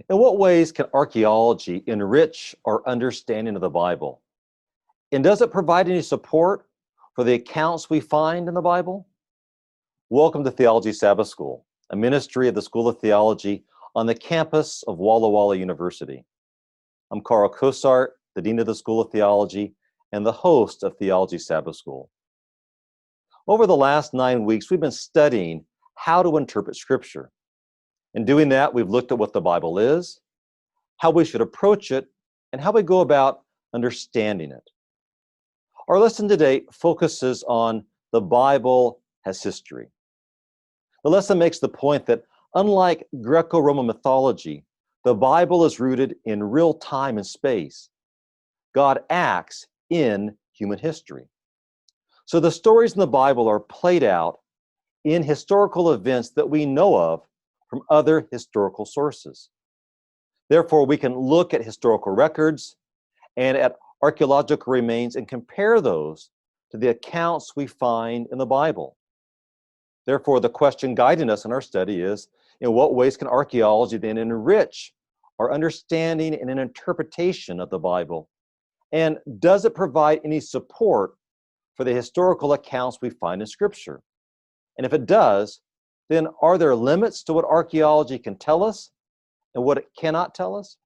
In what ways can archaeology enrich our understanding of the Bible? And does it provide any support for the accounts we find in the Bible? Welcome to Theology Sabbath School, a ministry of the School of Theology on the campus of Walla Walla University. I'm Carl Kosart, the Dean of the School of Theology and the host of Theology Sabbath School. Over the last 9 weeks, we've been studying how to interpret Scripture. In doing that, we've looked at what the Bible is, how we should approach it, and how we go about understanding it. Our lesson today focuses on the Bible has history. The lesson makes the point that unlike Greco-Roman mythology, the Bible is rooted in real time and space. God acts in human history. So the stories in the Bible are played out in historical events that we know of from other historical sources. Therefore, we can look at historical records and at archaeological remains and compare those to the accounts we find in the Bible. Therefore, the question guiding us in our study is, in what ways can archaeology then enrich our understanding and an interpretation of the Bible? And does it provide any support for the historical accounts we find in Scripture? And if it does, then are there limits to what archaeology can tell us and what it cannot tell us?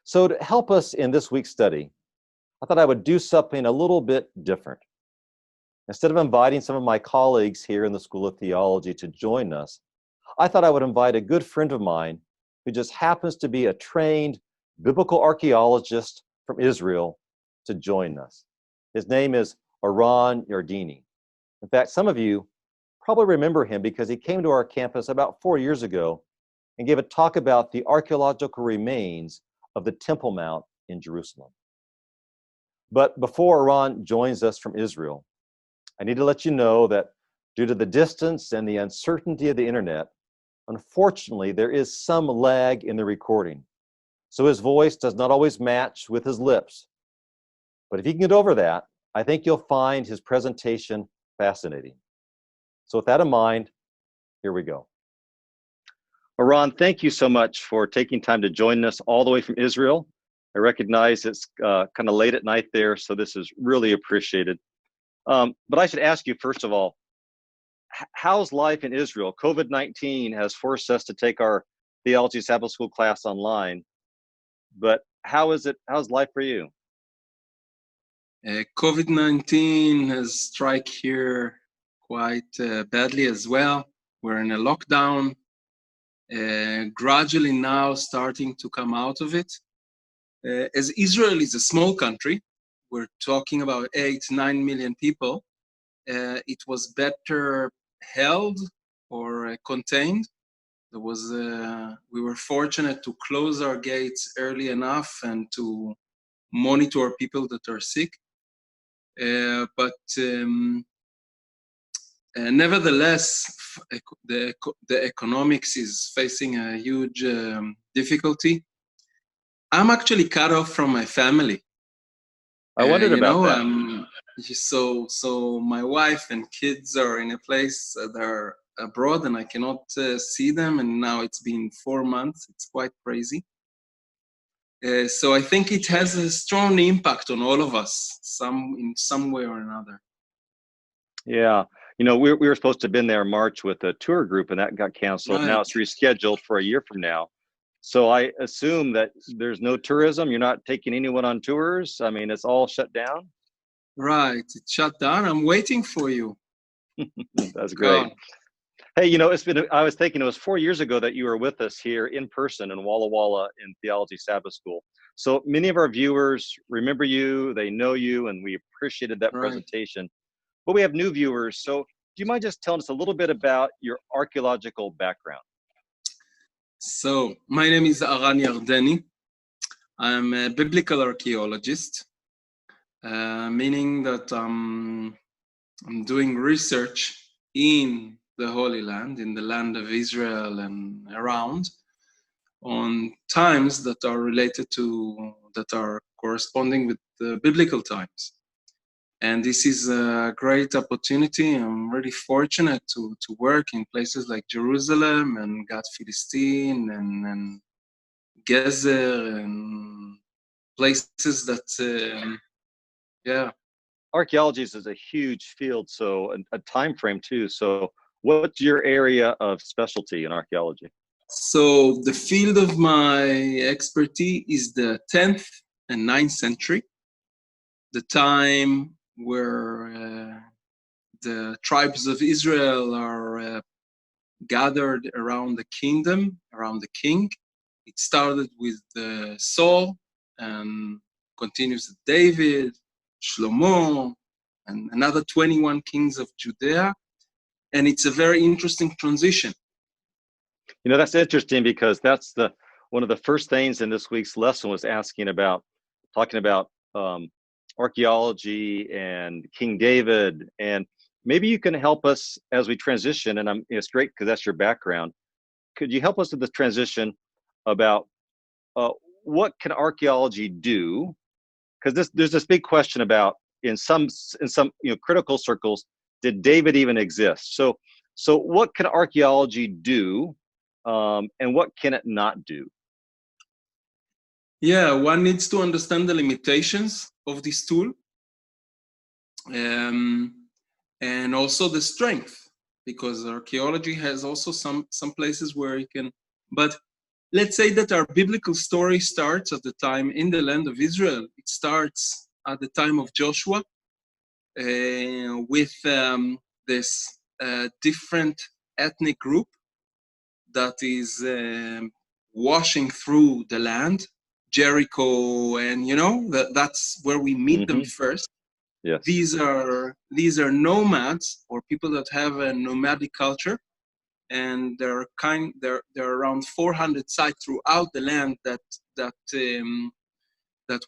So to help us in this week's study, I thought I would do something a little bit different. Instead of inviting some of my colleagues here in the School of Theology to join us, I thought I would invite a good friend of mine who just happens to be a trained biblical archaeologist from Israel to join us. His name is Yardini. In fact, some of you probably remember him because he came to our campus about 4 years ago and gave a talk about the archaeological remains of the Temple Mount in Jerusalem. But before Iran joins us from Israel, I need to let you know that due to the distance and the uncertainty of the internet, unfortunately, there is some lag in the recording. So his voice does not always match with his lips. But if you can get over that, I think you'll find his presentation fascinating. So with that in mind, here we go. Iran, thank you so much for taking time to join us all the way from Israel. I recognize it's kind of late at night there, so this is really appreciated. But I should ask you, first of all, how's life in Israel? COVID-19 has forced us to take our Theology Sabbath School class online, but how's life for you? COVID-19 has struck here quite badly as well. We're in a lockdown, gradually now starting to come out of it. As Israel is a small country, we're talking about 8-9 million people, it was better held or contained. We were fortunate to close our gates early enough and to monitor people that are sick. But nevertheless, the economics is facing a huge difficulty. I'm actually cut off from my family. I wondered about that. So my wife and kids are in a place that are abroad and I cannot see them. And now it's been 4 months. It's quite crazy. So I think it has a strong impact on all of us, in some way or another. Yeah, we were supposed to have been there in March with a tour group, and that got canceled. Right. Now it's rescheduled for a year from now. So I assume that there's no tourism. You're not taking anyone on tours. I mean, it's all shut down. Right, it's shut down. I'm waiting for you. That's great. Hey, I was thinking it was 4 years ago that you were with us here in person in Walla Walla in Theology Sabbath School. So many of our viewers remember you, they know you, and we appreciated that presentation. But we have new viewers. So do you mind just telling us a little bit about your archaeological background? So my name is Yardini. I'm a biblical archaeologist, meaning that I'm doing research in the Holy Land, in the land of Israel and around, on times that are corresponding with the biblical times. And this is a great opportunity. I'm really fortunate to work in places like Jerusalem and Gat Philistine and Gezer and places that, yeah. Archaeology is a huge field, so a time frame too. So what's your area of specialty in archaeology? So the field of my expertise is the 10th and 9th century, the time where the tribes of Israel are gathered around the kingdom, around the king. It started with Saul and continues with David, Shlomo, and another 21 kings of Judea. And it's a very interesting transition. You know, that's interesting because that's one of the first things in this week's lesson was talking about archaeology and King David. And maybe you can help us as we transition. And it's great because that's your background. Could you help us with the transition about what can archaeology do? Because there's this big question about in some critical circles, did David even exist? So what can archaeology do, and what can it not do? Yeah, one needs to understand the limitations of this tool, and also the strength, because archaeology has also some places where it can. But let's say that our biblical story starts at the time in the land of Israel. It starts at the time of Joshua, with this different ethnic group that is washing through the land, Jericho, and that's where we meet them first. Yes. These are nomads, or people that have a nomadic culture, and there are around 400 sites throughout the land that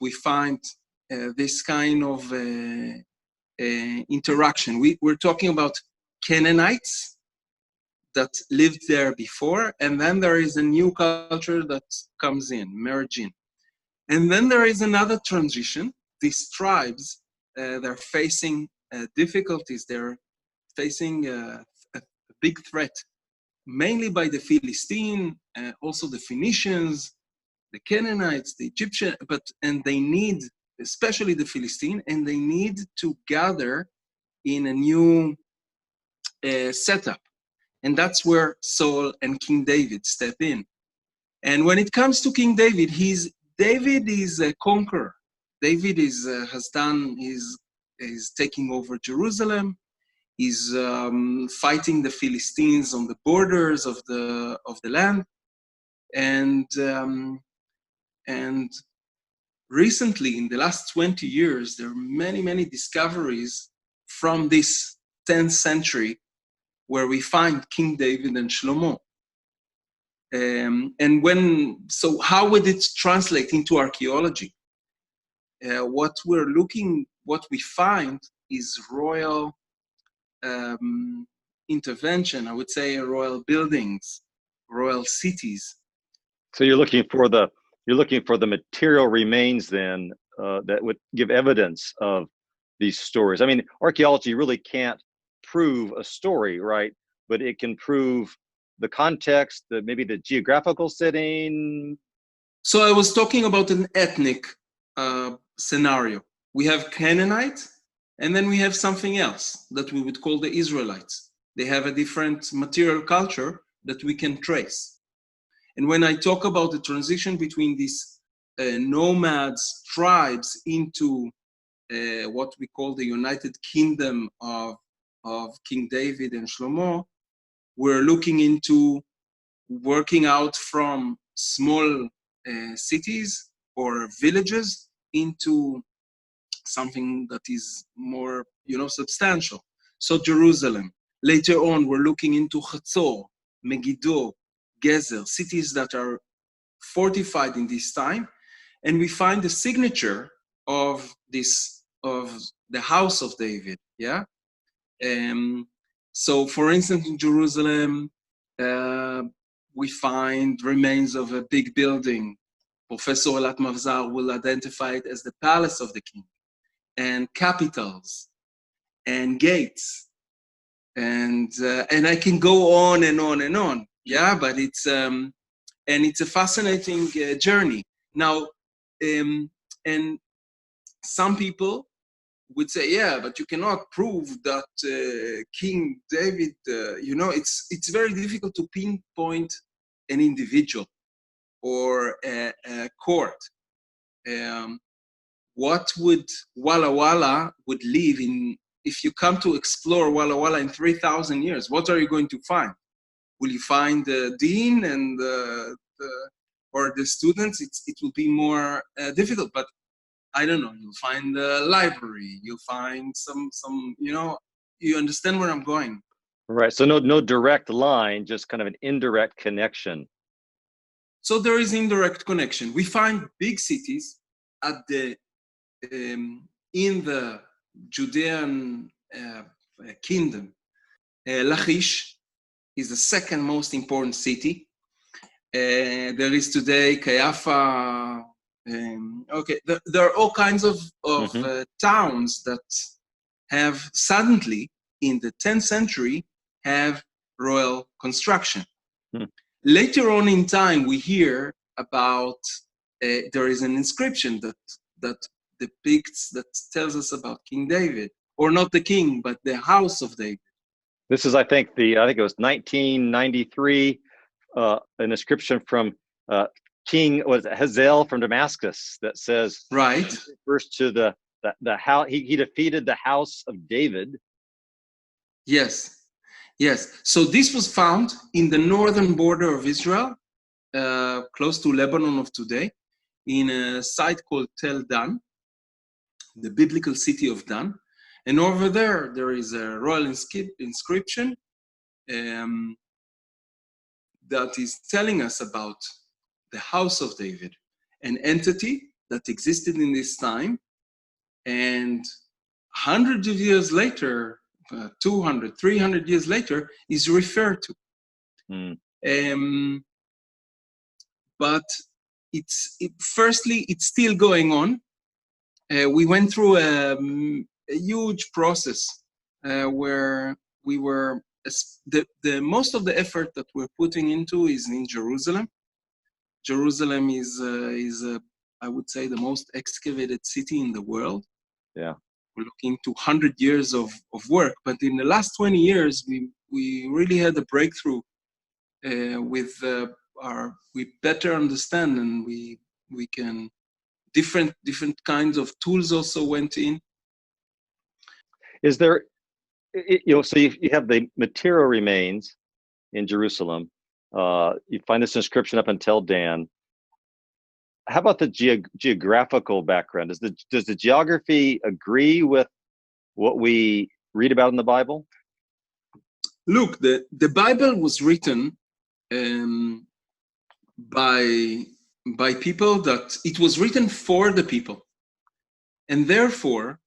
we find this kind of interaction. We're talking about Canaanites that lived there before, and then there is a new culture that comes in, merge in. And then there is another transition. These tribes, they're facing difficulties. They're facing a big threat, mainly by the Philistine, also the Phoenicians, the Canaanites, the Egyptians, and they need, especially the Philistine, and they need to gather in a new setup. And that's where Saul and King David step in. And when it comes to King David, David is a conqueror. David is taking over Jerusalem. He's fighting the Philistines on the borders of the land. And recently, in the last 20 years, there are many discoveries from this 10th century where we find King David and Shlomo. So how would it translate into archaeology? What we find is royal intervention, I would say royal buildings, royal cities. So you're looking for the material remains then that would give evidence of these stories. I mean, archaeology really can't prove a story, right? But it can prove the context, maybe the geographical setting. So I was talking about an ethnic scenario. We have Canaanite, and then we have something else that we would call the Israelites. They have a different material culture that we can trace. And when I talk about the transition between these nomads, tribes, into what we call the United Kingdom of King David and Shlomo, we're looking into working out from small cities or villages into something that is more, substantial. So Jerusalem. Later on, we're looking into Chatzor, Megiddo, Gezer, cities that are fortified in this time, and we find the signature of the house of David. Yeah. So, for instance, in Jerusalem, we find remains of a big building. Professor Elat Mavzar will identify it as the palace of the king. and capitals and gates, and I can go on and on and on. Yeah, but it's a fascinating journey. Now, and some people would say, yeah, but you cannot prove that King David, it's very difficult to pinpoint an individual or a court. What would Walla Walla would live in? If you come to explore Walla Walla in 3,000 years, what are you going to find? Will you find the dean and or the students? It will be more difficult, but I don't know. You'll find the library. You'll find some. You understand where I'm going. Right. So no direct line, just kind of an indirect connection. So there is indirect connection. We find big cities at the in the Judean kingdom. Lachish is the second most important city. There is today Caiaphas. There are all kinds of towns that have suddenly, in the 10th century, have royal construction. Later on in time, we hear about there is an inscription that depicts, that tells us about King David, or not the king, but the house of David. This is, I think it was 1993, an inscription from King Hazael from Damascus that says, right, refers to the how he defeated the house of David. Yes. So this was found in the northern border of Israel, close to Lebanon of today, in a site called Tel Dan, the biblical city of Dan. And over there is a royal inscription that is telling us about the house of David, an entity that existed in this time, and hundreds of years later, 200, 300 years later, is referred to. But firstly, it's still going on. We went through a huge process where we were, the most of the effort that we're putting into is in Jerusalem. Jerusalem is I would say, the most excavated city in the world. Yeah. We're looking to 100 years of work, but in the last 20 years, we really had a breakthrough we better understand, and we can, different kinds of tools also went in. Is there, so you have the material remains in Jerusalem. You find this inscription up in Tel Dan. How about the geographical background? Does the geography agree with what we read about in the Bible? Look, the Bible was written by people that it was written for the people, and therefore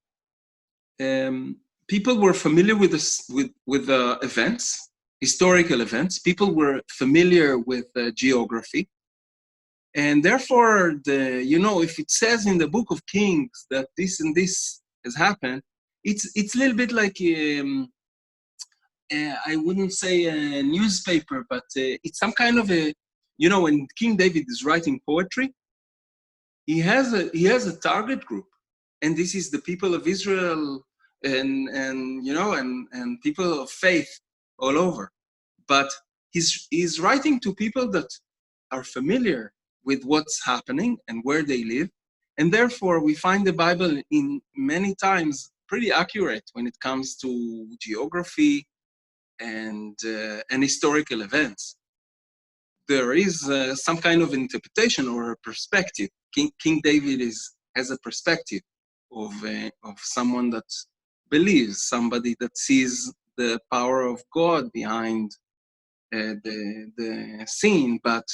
people were familiar with the events, historical events. People were familiar with geography. And therefore, if it says in the book of Kings that this and this has happened, it's a little bit like, I wouldn't say a newspaper, but it's some kind of a, when King David is writing poetry, he has a target group, and this is the people of Israel and people of faith all over. But he's writing to people that are familiar with what's happening and where they live. And therefore, we find the Bible in many times pretty accurate when it comes to geography and historical events. There is some kind of interpretation or a perspective. King David has a perspective of someone that believes, somebody that sees the power of God behind the scene, but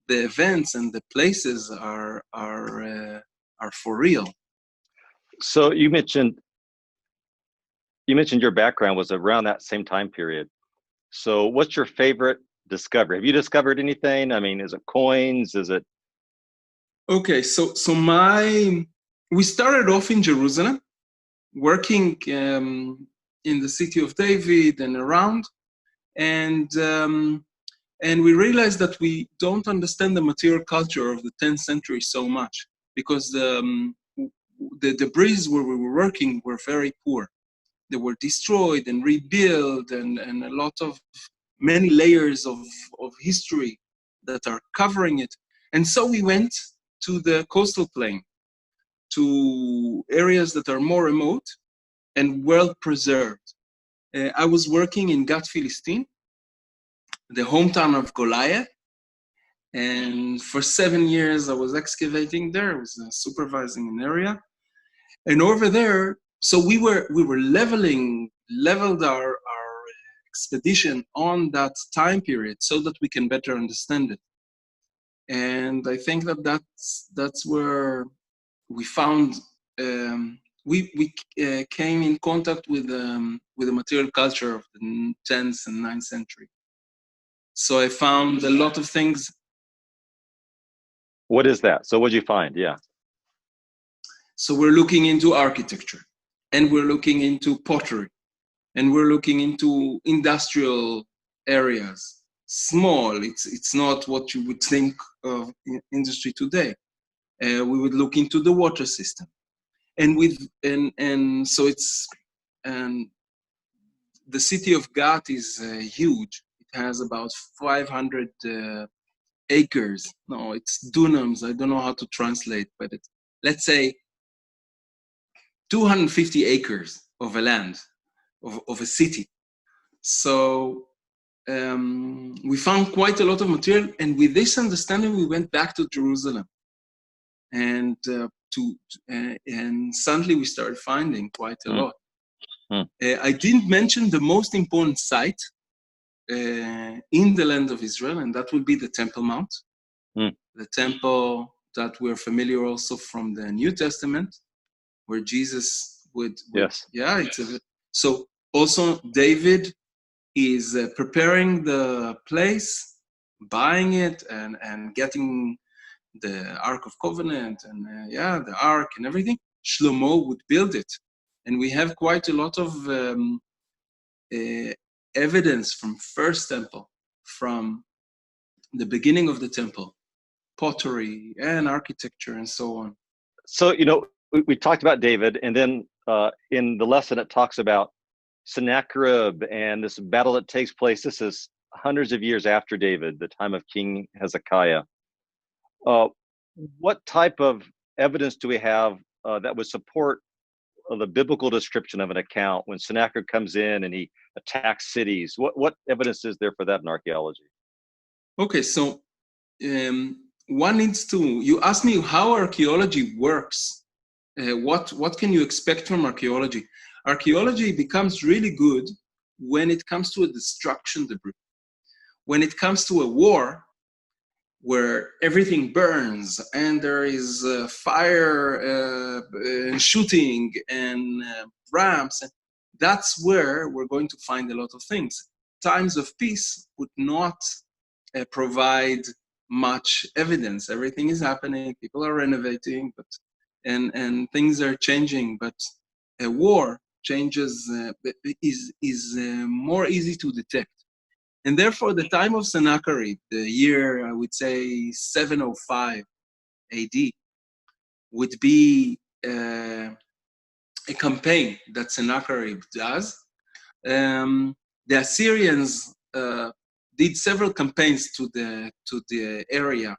the events and the places are for real. So you mentioned your background was around that same time period. So what's your favorite discovery? Have you discovered anything? I mean, is it coins? Is it? Okay, so we started off in Jerusalem, working in the city of David and around, and we realized that we don't understand the material culture of the 10th century so much, because the debris where we were working were very poor. They were destroyed and rebuilt, and a lot of many layers of history that are covering it. And so we went to the coastal plain, to areas that are more remote and well preserved. I was working in Gat, Philistine, the hometown of Goliath, and for 7 years I was excavating there. I was supervising an area, and over there, so we leveled our expedition on that time period so that we can better understand it. And I think that's where we found we came in contact with the material culture of the 10th and 9th century. So I found a lot of things. What is that? So what did you find? Yeah. So we're looking into architecture, and we're looking into pottery, and we're looking into industrial areas. Small, it's not what you would think of industry today. We would look into the water system, and so it's the city of Gat is huge. It has about 500 acres. No, it's dunams. I don't know how to translate, but it's, let's say, 250 acres of a land, of a city. So we found quite a lot of material, and with this understanding, we went back to Jerusalem, and and suddenly we started finding quite a lot. I didn't mention the most important site in the land of Israel, and that would be the Temple Mount, the temple that we're familiar also from the New Testament, where Jesus would yes. Yeah, so also David is preparing the place, buying it, and getting the Ark of Covenant, and the Ark and everything. Shlomo would build it, and we have quite a lot of evidence from First Temple, from the beginning of the temple, pottery and architecture and so on. So, we talked about David, and then in the lesson it talks about Sennacherib and this battle that takes place. This is hundreds of years after David, the time of King Hezekiah. What type of evidence do we have that would support the biblical description of an account when Sennacherib comes in and he attacks cities? What evidence is there for that in archaeology? Okay, so one needs to, you asked me how archaeology works. What can you expect from archaeology? Archaeology becomes really good when it comes to a destruction debris. When it comes to a war where everything burns and there is fire and shooting and ramps, that's where we're going to find a lot of things. Times of peace would not provide much evidence. Everything is happening, people are renovating, but and things are changing, but a war changes is more easy to detect. And therefore, the time of Sennacherib, the year, I would say 705 AD, would be a campaign that Sennacherib does. The Assyrians did several campaigns to the area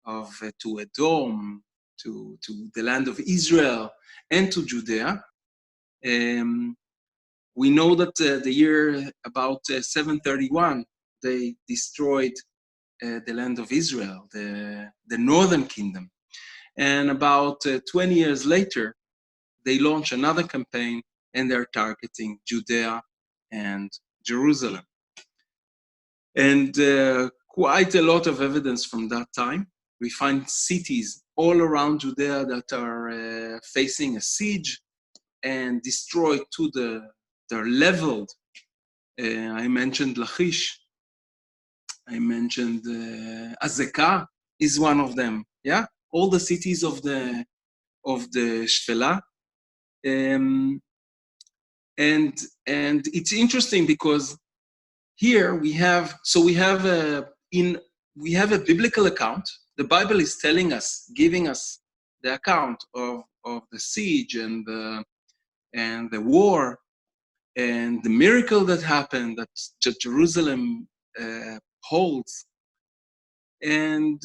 of to Edom, to the land of Israel, and to Judea. We know that the year about 731, they destroyed the land of Israel, the northern kingdom. And about 20 years later, they launch another campaign, and they're targeting Judea and Jerusalem. And quite a lot of evidence from that time. We find cities all around Judea that are facing a siege and destroyed they're leveled. I mentioned Lachish. I mentioned Azekah is one of them. Yeah, all the cities of the Shfela. And it's interesting because here we have a biblical account. The Bible is telling us, giving us the account of the siege and the war and the miracle that happened that Jerusalem holds. And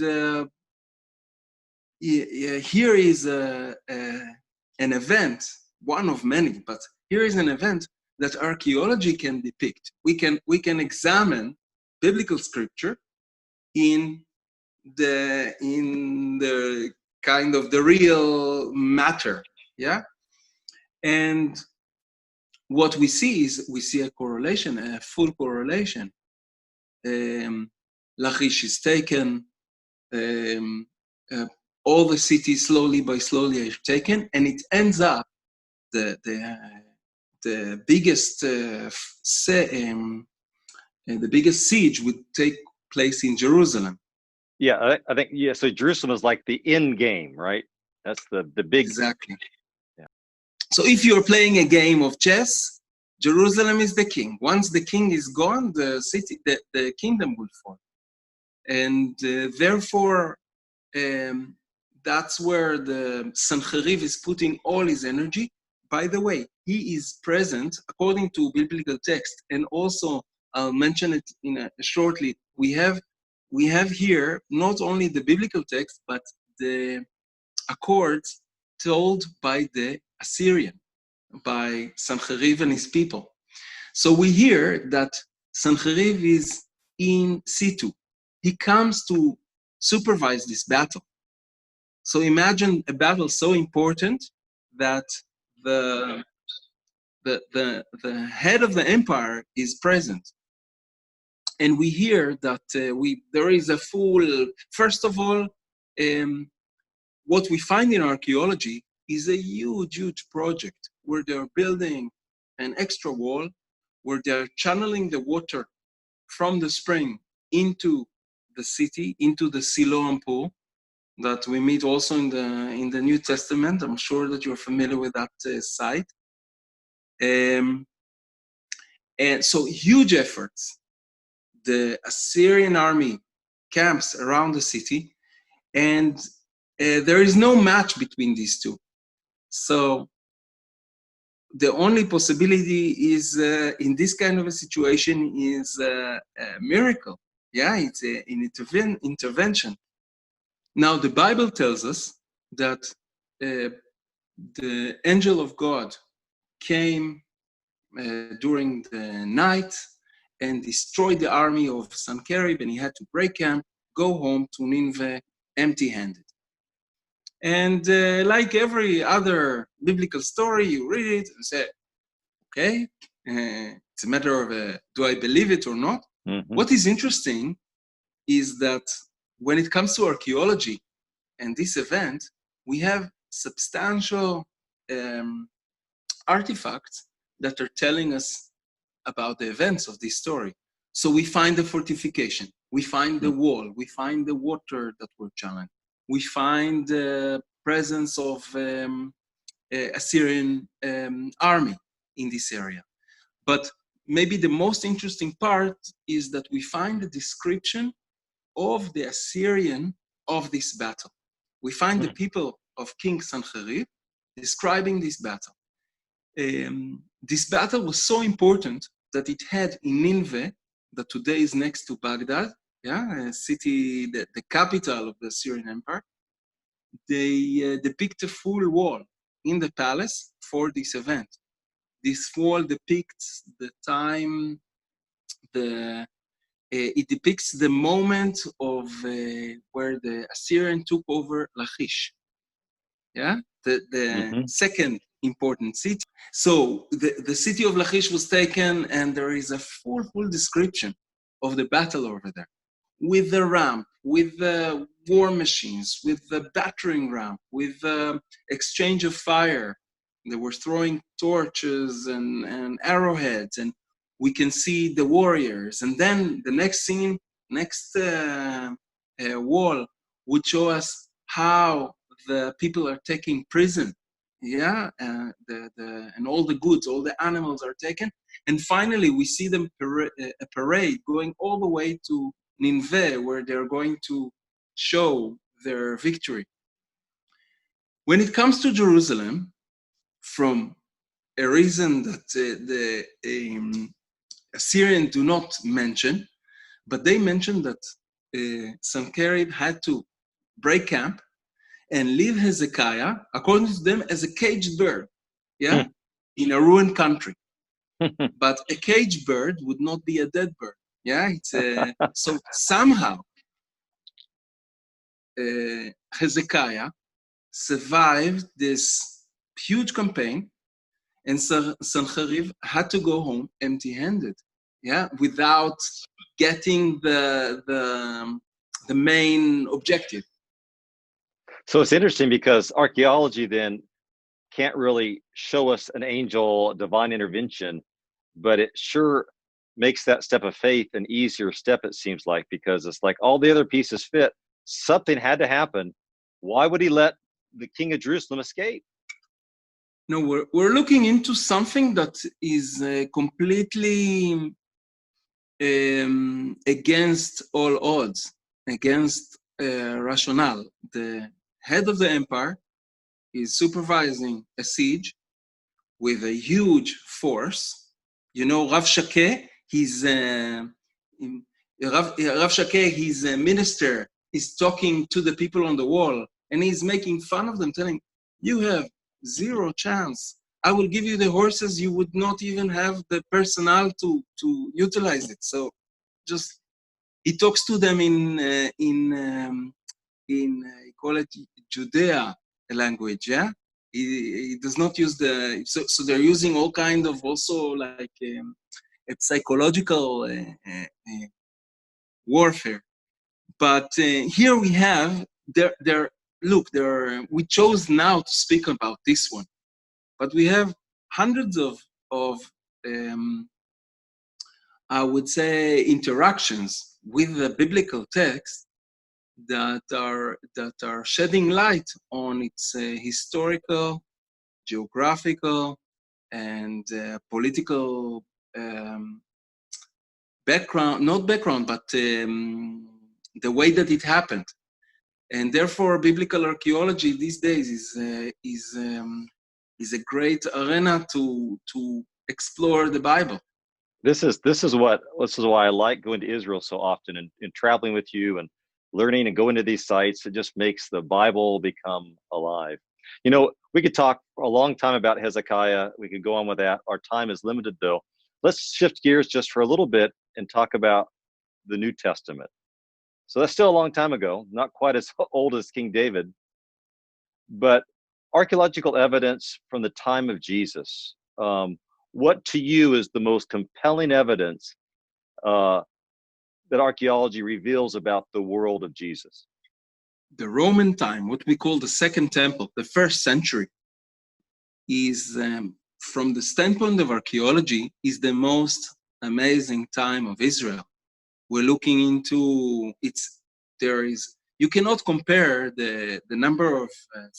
here is an event, one of many, but here is an event that archaeology can depict. We can examine biblical scripture in the kind of the real matter, yeah. And what we see a correlation, a full correlation. Lachish is taken. All the cities slowly are taken, and it ends up the biggest siege would take place in Jerusalem. Yeah, I think, yeah, so Jerusalem is like the end game, right? That's the big... Exactly. Yeah. So if you're playing a game of chess, Jerusalem is the king. Once the king is gone, the kingdom will fall. And therefore, that's where the Sancheriv is putting all his energy. By the way, he is present according to biblical text, and also I'll mention it shortly. We have here not only the biblical text, but the accords told by the Assyrian, by Sancheriv and his people. So we hear that Sancheriv is in situ. He comes to supervise this battle. So imagine a battle so important that the head of the empire is present. And we hear that there is a full, first of all, what we find in archaeology is a huge project where they're building an extra wall, where they're channeling the water from the spring into the city, into the Siloam pool that we meet also in the New Testament. I'm sure that you're familiar with that site. And so huge efforts. The Assyrian army camps around the city, and there is no match between these two. So the only possibility is, in this kind of a situation, is a miracle. Yeah, it's an intervention. Now, the Bible tells us that the angel of God came during the night and destroyed the army of Sancherib, and he had to break camp, go home to Nineveh empty-handed. And like every other biblical story, you read it and say, okay, it's a matter of do I believe it or not? Mm-hmm. What is interesting is that when it comes to archaeology and this event, we have substantial artifacts that are telling us about the events of this story. So we find the fortification, we find the wall, we find the water that were channeled, we find the presence of Assyrian army in this area. But maybe the most interesting part is that we find the description of the Assyrian of this battle. We find the people of King Sancherib describing this battle. This battle was so important that it had in Nineveh, that today is next to Baghdad, yeah, a city, the capital of the Assyrian Empire. They depict a full wall in the palace for this event. This wall depicts the time, it depicts the moment of where the Assyrian took over Lachish, yeah, the second important city. So the city of Lachish was taken, and there is a full description of the battle over there, with the ramp, with the war machines, with the battering ram, with the exchange of fire. They were throwing torches and arrowheads, and we can see the warriors. And then the next scene, next wall would show us how the people are taking prison yeah, and all the goods, all the animals are taken. And finally, we see them a parade going all the way to Nineveh, where they're going to show their victory. When it comes to Jerusalem, from a reason that the Assyrians do not mention, but they mention that Sennacherib had to break camp and leave Hezekiah, according to them, as a caged bird, yeah, in a ruined country. But a caged bird would not be a dead bird, yeah. So somehow Hezekiah survived this huge campaign, and Sennacherib had to go home empty-handed, yeah, without getting the main objective. So it's interesting because archaeology then can't really show us an angel, divine intervention, but it sure makes that step of faith an easier step, it seems like, because it's like all the other pieces fit. Something had to happen. Why would he let the king of Jerusalem escape? No, we're looking into something that is completely against all odds, against rationale. The head of the empire is supervising a siege with a huge force. You know, Rav Shakeh, Rav Shakeh, his minister, is talking to the people on the wall, and he's making fun of them, telling, you have zero chance. I will give you the horses, you would not even have the personnel to utilize it. So just, he talks to them in call it Judea language, yeah? He does not use so they're using all kind of also like a psychological warfare. But here we have, we chose now to speak about this one, but we have hundreds of I would say interactions with the biblical text that are shedding light on its historical, geographical, and political background, not background, but the way that it happened. And therefore, biblical archaeology these days is a great arena to explore the Bible. This is why I like going to Israel so often and traveling with you and learning and going to these sites. It just makes the Bible become alive. You know, we could talk a long time about Hezekiah. We could go on with that. Our time is limited, though. Let's shift gears just for a little bit and talk about the New Testament. So that's still a long time ago, not quite as old as King David, but archaeological evidence from the time of Jesus. What to you is the most compelling evidence that archaeology reveals about the world of Jesus? The Roman time, what we call the Second Temple, the first century, is from the standpoint of archaeology, is the most amazing time of Israel. We're looking into you cannot compare the number of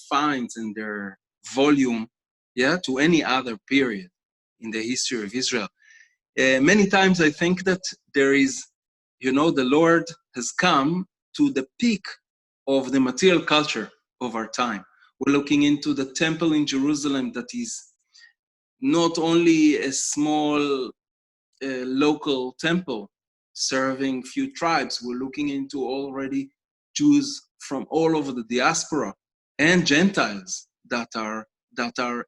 finds and their volume, yeah, to any other period in the history of Israel. Many times I think that there is, the Lord has come to the peak of the material culture of our time. We're looking into the temple in Jerusalem that is not only a small local temple serving few tribes. We're looking into already Jews from all over the diaspora and Gentiles that are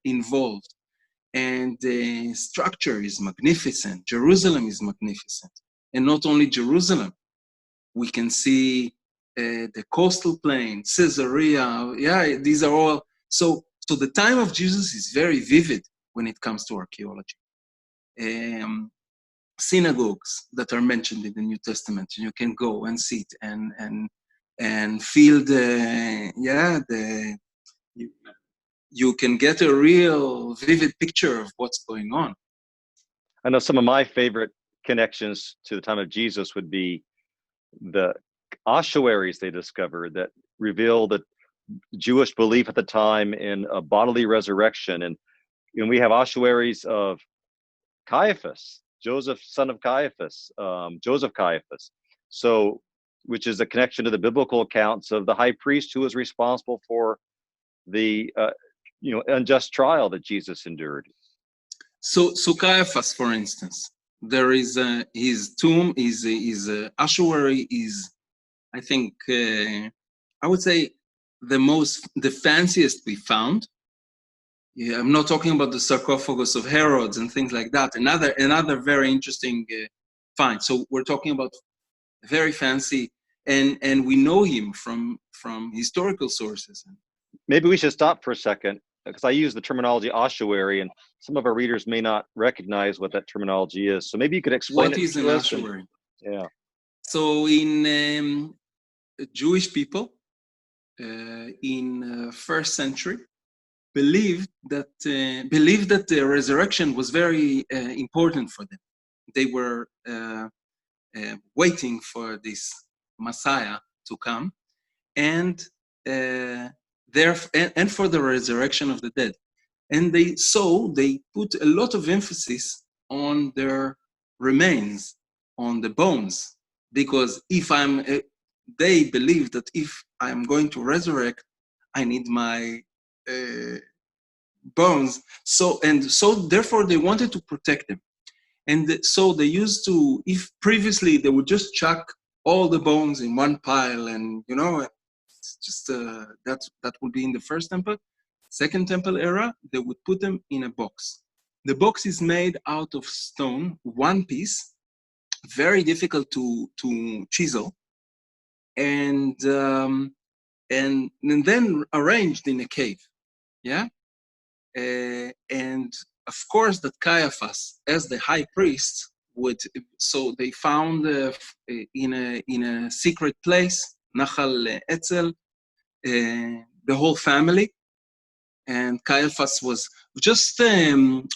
involved. And the structure is magnificent. Jerusalem is magnificent. And not only Jerusalem, we can see the coastal plain, Caesarea. Yeah, these are all. So the time of Jesus is very vivid when it comes to archaeology. Synagogues that are mentioned in the New Testament, you can go and sit and feel you can get a real vivid picture of what's going on. I know some of my favorite connections to the time of Jesus would be the ossuaries they discovered that reveal that Jewish belief at the time in a bodily resurrection. And we have Ossuaries of Caiaphas, Joseph, son of Caiaphas, Joseph Caiaphas. So, which is a connection to the biblical accounts of the high priest who was responsible for the unjust trial that Jesus endured. So Caiaphas, for instance, there is his tomb, his ossuary is, I think, I would say the fanciest we found. Yeah, I'm not talking about the sarcophagus of Herod and things like that. Another very interesting find. So we're talking about very fancy, and we know him from historical sources. Maybe we should stop for a second, because I use the terminology ossuary, and some of our readers may not recognize what that terminology is. So maybe you could explain what it is to an us. ossuary. Yeah. So in Jewish people in first century believed that the resurrection was very important for them. They were waiting for this Messiah to come, and for the resurrection of the dead. And they put a lot of emphasis on their remains, on the bones, because they believe that if I'm going to resurrect, I need my bones. So therefore they wanted to protect them. And so they used to, if previously they would just chuck all the bones in one pile, and it's just that would be in the first temple. Second temple era, they would put them in a box. The box is made out of stone, one piece, very difficult to chisel, and then arranged in a cave. Yeah, and of course that Caiaphas, as the high priest, so they found in a secret place, Nachal Etzel, the whole family. And Caiaphas was just,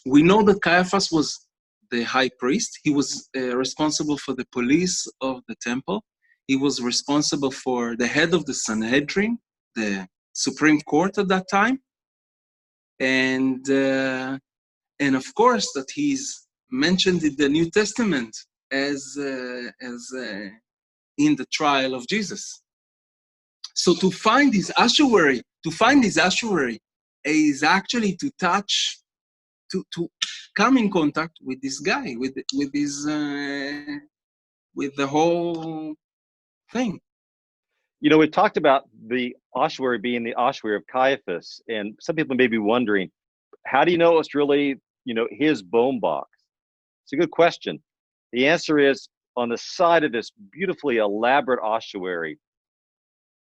we know that Caiaphas was the high priest. He was responsible for the police of the temple. He was responsible for the head of the Sanhedrin, the Supreme Court at that time. And of course that he's mentioned in the New Testament as in the trial of Jesus. So to find his ossuary is actually to touch, to come in contact with this guy, with the whole thing. We talked about the ossuary being the ossuary of Caiaphas, and some people may be wondering, how do you know it's really, his bone box? It's a good question. The answer is, on the side of this beautifully elaborate ossuary,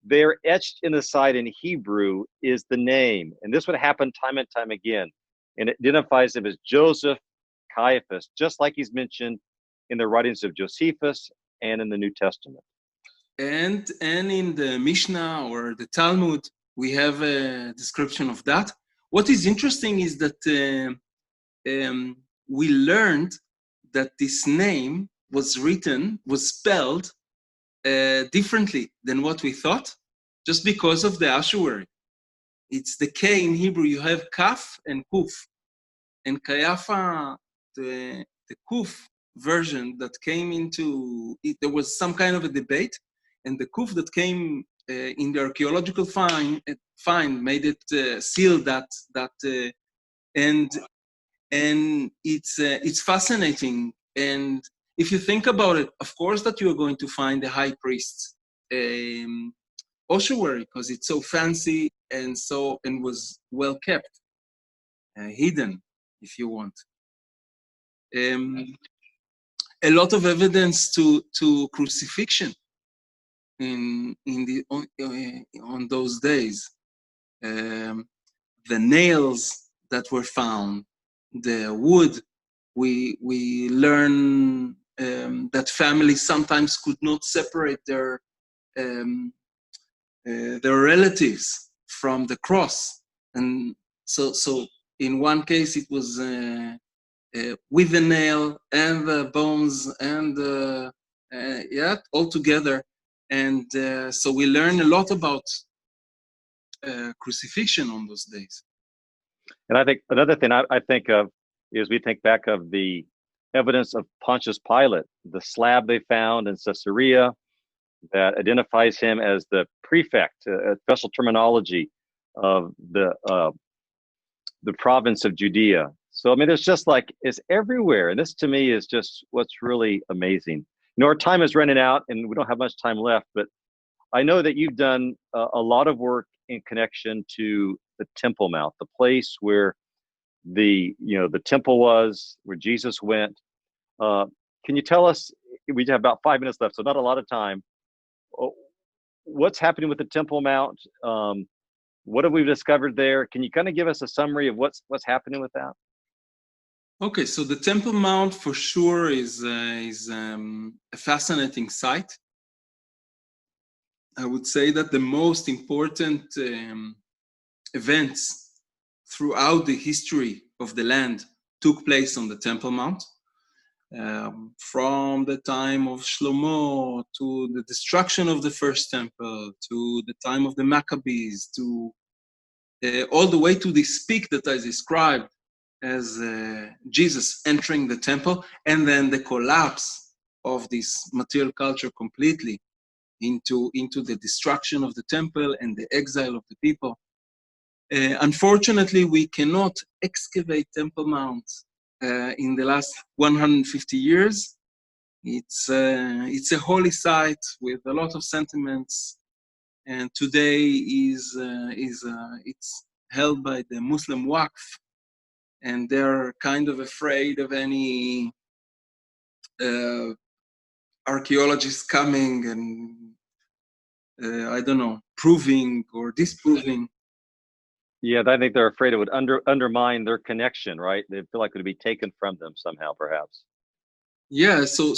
there etched in the side in Hebrew is the name. And this would happen time and time again. And it identifies him as Joseph Caiaphas, just like he's mentioned in the writings of Josephus and in the New Testament. And in the Mishnah or the Talmud, we have a description of that. What is interesting is that we learned that this name was spelled differently than what we thought, just because of the ossuary. It's the K in Hebrew. You have Kaf and Kuf. And Caiaphas, the Kuf version that came into it, there was some kind of a debate, and the Kuf that came in the archaeological find made it seal that and it's fascinating. And if you think about it, of course that you are going to find the high priest ossuary, because it's so fancy and was well kept, hidden, if you want. A lot of evidence to crucifixion on those days. The nails that were found, the wood. We learn that families sometimes could not separate their relatives from the cross, and so in one case it was with the nail and the bones and all together. And so we learn a lot about crucifixion on those days. And I think another thing I think of is we think back of the evidence of Pontius Pilate, the slab they found in Caesarea that identifies him as the prefect, a special terminology of the province of Judea. So, I mean, there's just like, it's everywhere. And this to me is just what's really amazing. You know, our time is running out and we don't have much time left, but I know that you've done a lot of work in connection to the Temple Mount, the place where the temple was, where Jesus went. Can you tell us, we have about 5 minutes left, so not a lot of time. What's happening with the Temple Mount? What have we discovered there? Can you kind of give us a summary of what's happening with that? Okay, so the Temple Mount for sure is a fascinating site. I would say that the most important events throughout the history of the land took place on the Temple Mount. From the time of Shlomo to the destruction of the first temple, to the time of the Maccabees, to all the way to this peak that I described as Jesus entering the temple, and then the collapse of this material culture completely into the destruction of the temple and the exile of the people. Unfortunately, we cannot excavate Temple Mount in the last 150 years. It's a holy site with a lot of sentiments, and today it's held by the Muslim Waqf, and they're kind of afraid of any archaeologists coming and I don't know, proving or disproving. Yeah, I think they're afraid it would undermine their connection, right? They feel like it would be taken from them somehow, perhaps. Yeah, so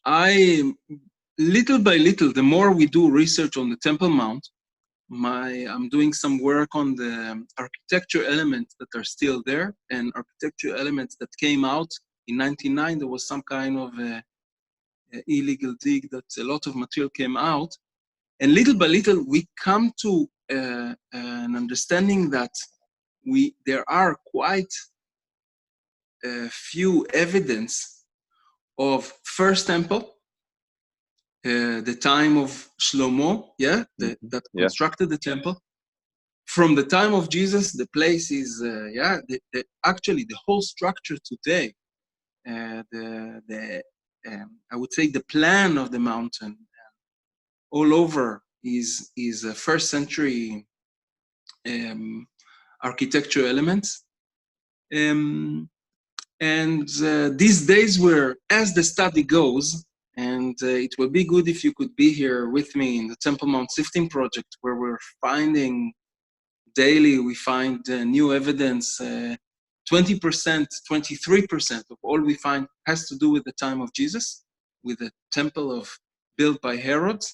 I, little by little, the more we do research on the Temple Mount, I'm doing some work on the architecture elements that are still there, and architecture elements that came out in 1999. There was some kind of illegal dig that a lot of material came out, and little by little we come to an understanding that there are quite a few evidence of first temple, the time of Shlomo, that constructed the temple. From the time of Jesus, the place is, actually the whole structure today, I would say the plan of the mountain all over is a first century architecture elements. And these days were, as the study goes, and it would be good if you could be here with me in the Temple Mount Sifting Project, where we're finding daily, we find new evidence. 20%, 23% of all we find has to do with the time of Jesus, with the temple built by Herod.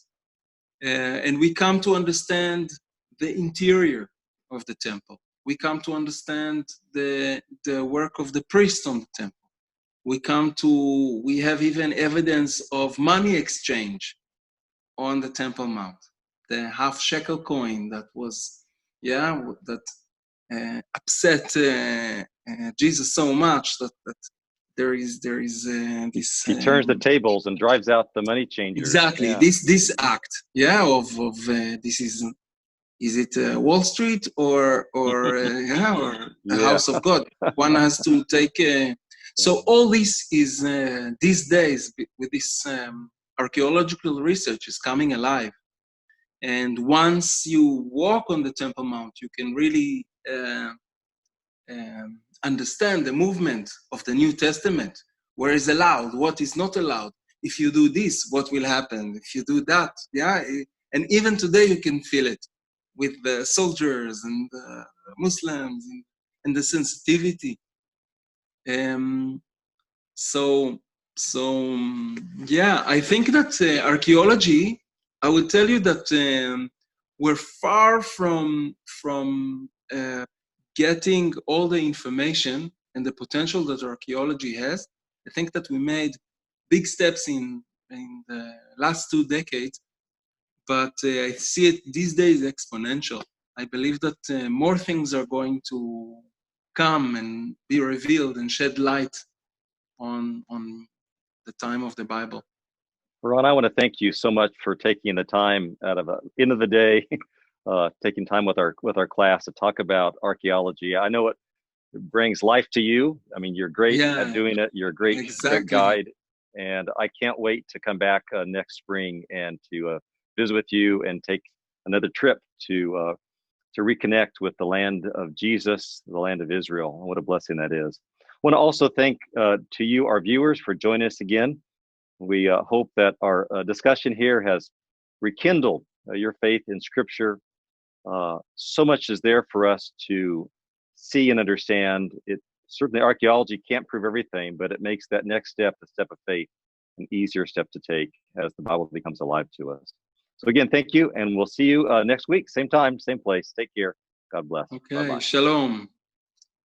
And we come to understand the interior of the temple. We come to understand the work of the priest on the temple. We have even evidence of money exchange on the Temple Mount. The half shekel coin that was, upset Jesus so much that there is this. He turns the tables and drives out the money changers. Exactly, this act, of this is it Wall Street or the house of God? One has to take. So all this is these days with this archaeological research is coming alive, and once you walk on the Temple Mount, you can really understand the movement of the New Testament. Where is allowed, what is not allowed. If you do this, what will happen? If you do that, and even today you can feel it with the soldiers and the Muslims and the sensitivity. I think that archaeology, I will tell you that we're far from getting all the information and the potential that archaeology has. I think that we made big steps in the last 2 decades, but I see it these days exponential. I believe that more things are going to come and be revealed and shed light on the time of the Bible. Ron, I want to thank you so much for taking the time out of the end of the day, taking time with our class to talk about archaeology. I know it brings life to you. I mean, you're great at doing it. You're a great guide, and I can't wait to come back next spring and to visit with you and take another trip to reconnect with the land of Jesus, the land of Israel. What a blessing that is. I want to also thank to you, our viewers, for joining us again. We hope that our discussion here has rekindled your faith in Scripture. So much is there for us to see and understand. It certainly, archaeology can't prove everything, but it makes that next step, the step of faith, an easier step to take as the Bible becomes alive to us. So again, thank you, and we'll see you next week, same time, same place. Take care. God bless. Okay, Bye-bye. Shalom.